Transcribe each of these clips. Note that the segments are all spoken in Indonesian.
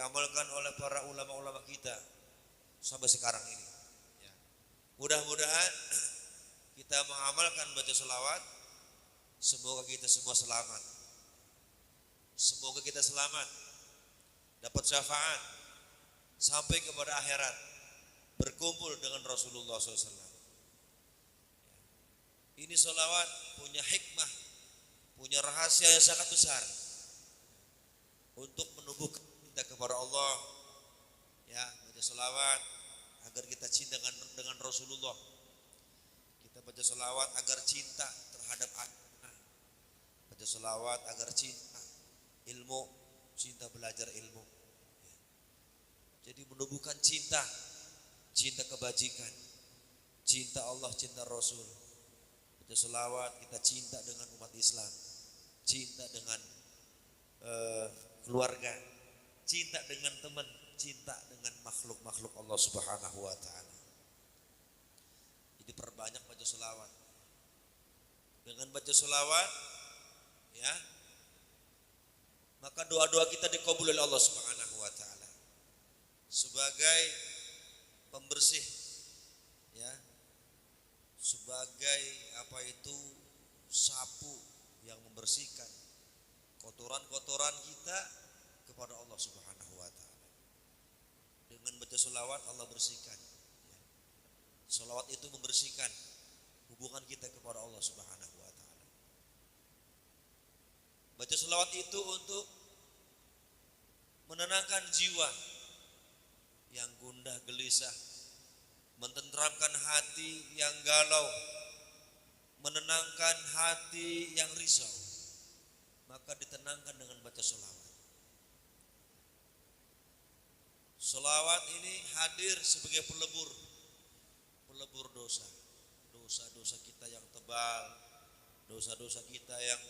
diamalkan oleh para ulama-ulama kita sampai sekarang ini. Ya. Mudah-mudahan kita mengamalkan baca selawat, semoga kita semua selamat. Semoga kita selamat, dapat syafaat sampai kepada akhirat, berkumpul dengan Rasulullah SAW. Ini selawat punya hikmah, punya rahasia yang sangat besar untuk menumbuhkan cinta kepada Allah. Ya, baca selawat agar kita cinta dengan Rasulullah. Kita baca selawat agar cinta terhadap agama. Baca selawat agar cinta ilmu, cinta belajar ilmu. Jadi menumbuhkan cinta, cinta kebajikan, cinta Allah, cinta Rasul. Baca selawat kita cinta dengan umat Islam, cinta dengan keluarga, cinta dengan teman, cinta dengan makhluk-makhluk Allah Subhanahu wa taala. Jadi perbanyak baca selawat. Dengan baca selawat, ya, maka doa-doa kita dikabul oleh Allah Subhanahu wa taala. Sebagai pembersih, ya, sebagai sapu yang membersihkan kotoran-kotoran kita kepada Allah Subhanahu wa taala. Dengan baca selawat Allah bersihkan. Selawat itu membersihkan hubungan kita kepada Allah Subhanahu wa taala. Baca selawat itu untuk menenangkan jiwa yang gundah gelisah, menenteramkan hati yang galau, menenangkan hati yang risau. Maka ditenangkan dengan baca selawat. Selawat ini hadir sebagai pelebur dosa. Dosa-dosa kita yang tebal, dosa-dosa kita yang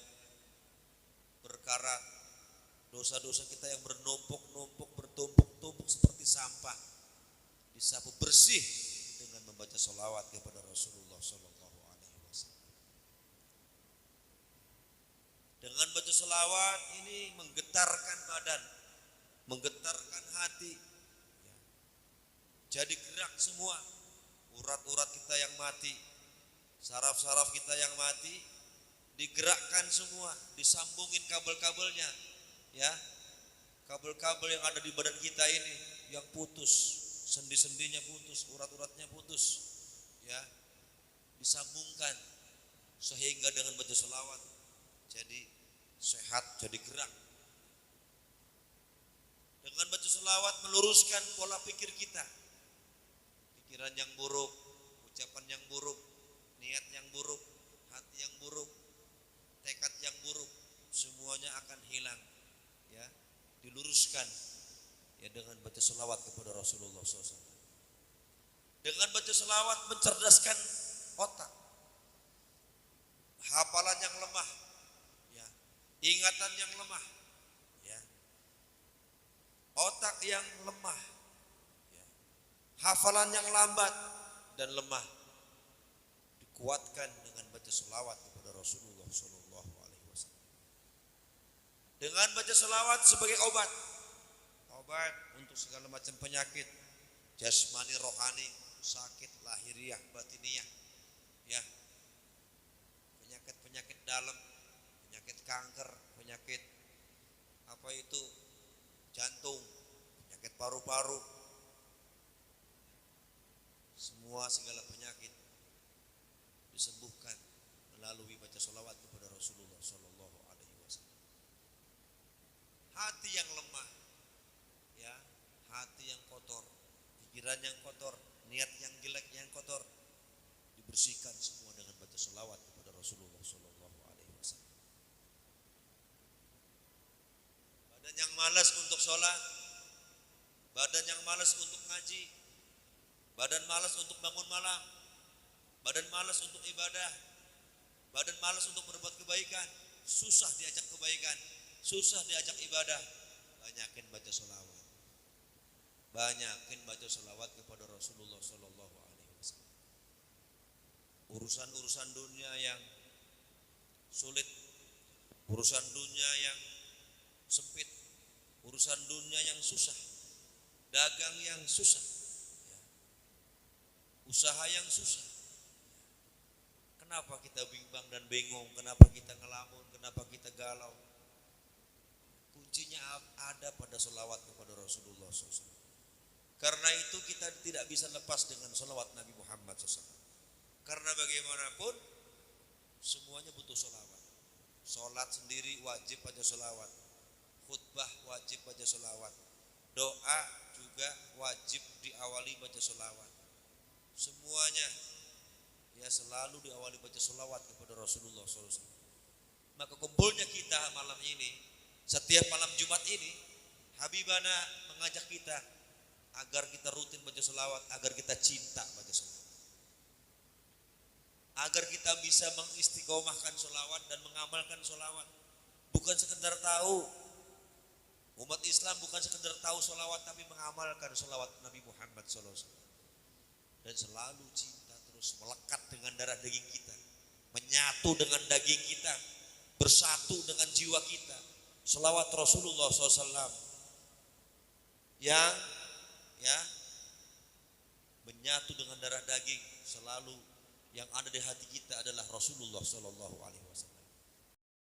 berkarat, dosa-dosa kita yang bernumpuk-numpuk, bertumpuk-tumpuk seperti sampah, disapu bersih dengan membaca selawat kepada Rasulullah Sallallahu Alaihi Wasallam. Dengan baca selawat ini menggetarkan badan, menggetarkan hati, jadi gerak semua urat-urat kita yang mati, saraf-saraf kita yang mati, digerakkan semua, disambungin kabel-kabelnya, ya, kabel-kabel yang ada di badan kita ini yang putus, sendi-sendinya putus, urat-uratnya putus, ya, disambungkan sehingga dengan baca selawat jadi sehat, jadi gerak. Dengan baca selawat meluruskan pola pikir kita, pikiran yang buruk, ucapan yang buruk, niat yang buruk, hati yang buruk, tekad yang buruk, semuanya akan hilang, ya, diluruskan, ya, dengan baca selawat kepada Rasulullah SAW. Dengan baca selawat mencerdaskan otak, hafalan yang lemah, ya, ingatan yang lemah, ya, otak yang lemah, ya, hafalan yang lambat dan lemah, dikuatkan dengan baca selawat kepada Rasulullah Sallallahu Alaihi Wasallam. Dengan baca selawat sebagai obat untuk segala macam penyakit jasmani, rohani, sakit lahiriah, batiniah, ya, penyakit dalam, penyakit kanker, penyakit jantung, penyakit paru-paru, semua segala penyakit disembuhkan melalui baca selawat kepada Rasulullah Sallallahu Alaihi Wasallam. Hati yang lemah, ya, hati yang kotor, pikiran yang kotor, niat yang jelek yang kotor, dibersihkan semua dengan baca selawat kepada Rasulullah Sallallahu Alaihi Wasallam. Badan yang malas untuk sholat, badan yang malas untuk ngaji, badan malas untuk bangun malam, badan malas untuk ibadah, badan malas untuk berbuat kebaikan, susah diajak kebaikan, susah diajak ibadah. Banyakin baca selawat, banyakin baca selawat kepada Rasulullah Sallallahu Alaihi Wasallam. Urusan-urusan dunia yang sulit, urusan dunia yang sempit, urusan dunia yang susah, dagang yang susah, ya. Usaha yang susah. Kenapa kita bimbang dan bingung? Kenapa kita ngelamun? Kenapa kita galau? Kuncinya ada pada sholawat kepada Rasulullah SAW. Karena itu kita tidak bisa lepas dengan sholawat Nabi Muhammad SAW. Karena bagaimanapun semuanya butuh sholawat. Sholat sendiri wajib baca sholawat. Khutbah wajib baca sholawat. Doa juga wajib diawali baca sholawat. Semuanya ya selalu diawali baca sholawat kepada Rasulullah SAW. Maka kumpulnya kita malam ini, setiap malam Jumat ini, Habibana mengajak kita agar kita rutin baca sholawat, agar kita cinta baca sholawat, agar kita bisa mengistiqomahkan sholawat dan mengamalkan sholawat. Bukan sekedar tahu, umat Islam bukan sekedar tahu sholawat, tapi mengamalkan sholawat Nabi Muhammad SAW. Dan selalu cinta terus melekat dengan darah daging kita, menyatu dengan daging kita, bersatu dengan jiwa kita. Sholawat Rasulullah SAW yang menyatu dengan darah daging, selalu yang ada di hati kita adalah Rasulullah SAW.